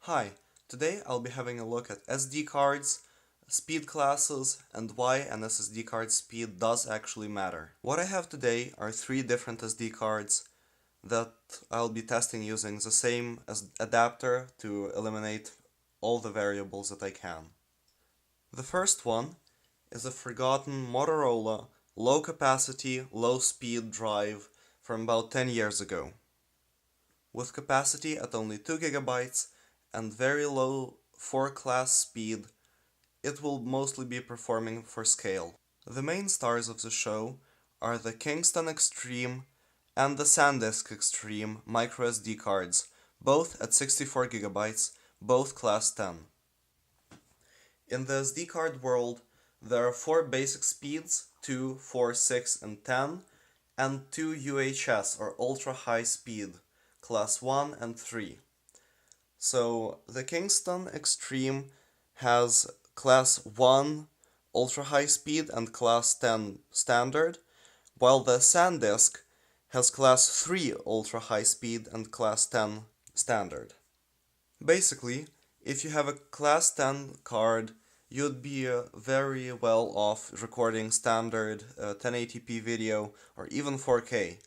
Hi, today I'll be having a look at SD cards, speed classes, and why an SSD card speed does actually matter. What I have today are three different SD cards that I'll be testing using the same as adapter to eliminate all the variables that I can. The first one is a forgotten Motorola low capacity, low speed drive from about 10 years ago. With capacity at only 2 GB and very low 4 class speed, it will mostly be performing for scale. The main stars of the show are the Kingston EXTREME and the Sandisk EXTREME microSD cards, both at 64 GB, both class 10. In the SD card world, there are 4 basic speeds, 2, 4, 6, and 10, and 2 UHS or ultra high speed, class 1 and 3. So the Kingston EXTREME has class 1 ultra high speed and class 10 standard, while the Sandisk has class 3 ultra high speed and class 10 standard. Basically, if you have a class 10 card, you'd be very well off recording standard 1080p video or even 4K.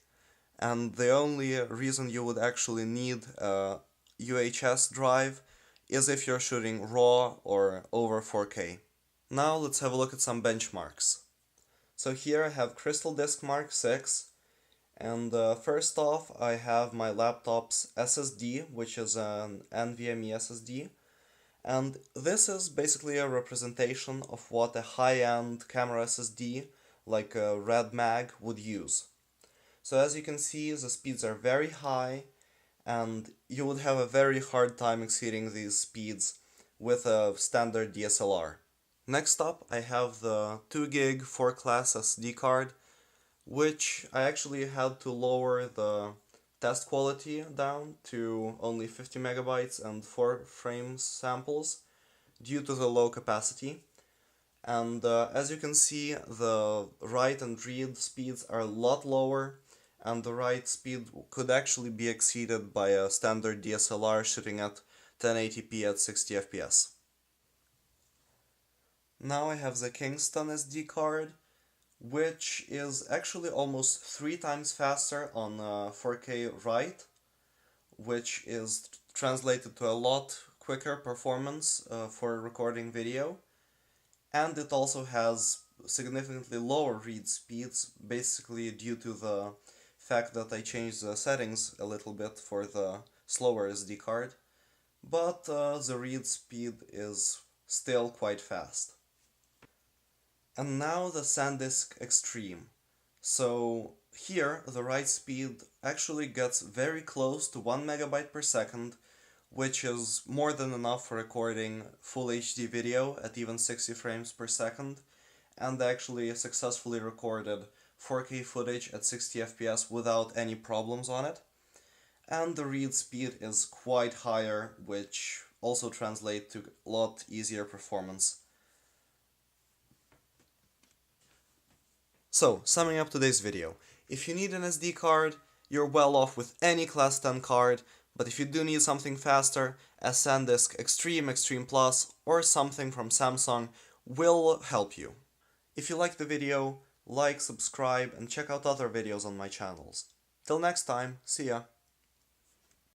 And the only reason you would actually need a UHS drive is if you're shooting RAW or over 4K. Now let's have a look at some benchmarks. So here I have Crystal Disk Mark 6, and first off I have my laptop's SSD, which is an NVMe SSD, and this is basically a representation of what a high-end camera SSD like a Red Mag would use. So as you can see, the speeds are very high, and you would have a very hard time exceeding these speeds with a standard DSLR. Next up, I have the 2GB 4 class SD card, which I actually had to lower the test quality down to only 50 megabytes and 4 frames samples due to the low capacity. And as you can see, the write and read speeds are a lot lower, and the write speed could actually be exceeded by a standard DSLR shooting at 1080p at 60 fps. Now I have the Kingston SD card, which is actually almost 3 times faster on 4K write, which is translated to a lot quicker performance for recording video, and it also has significantly lower read speeds, basically due to the fact that I changed the settings a little bit for the slower SD card, but the read speed is still quite fast. And now the Sandisk EXTREME. So here the write speed actually gets very close to 1 megabyte per second, which is more than enough for recording full HD video at even 60 frames per second, and actually successfully recorded 4K footage at 60 fps without any problems on it. And the read speed is quite higher, which also translates to a lot easier performance. So, summing up today's video, if you need an SD card, you're well off with any class 10 card, but if you do need something faster, a Sandisk EXTREME, EXTREME Plus, or something from Samsung will help you. If you liked the video, like, subscribe, and check out other videos on my channels. Till next time, see ya!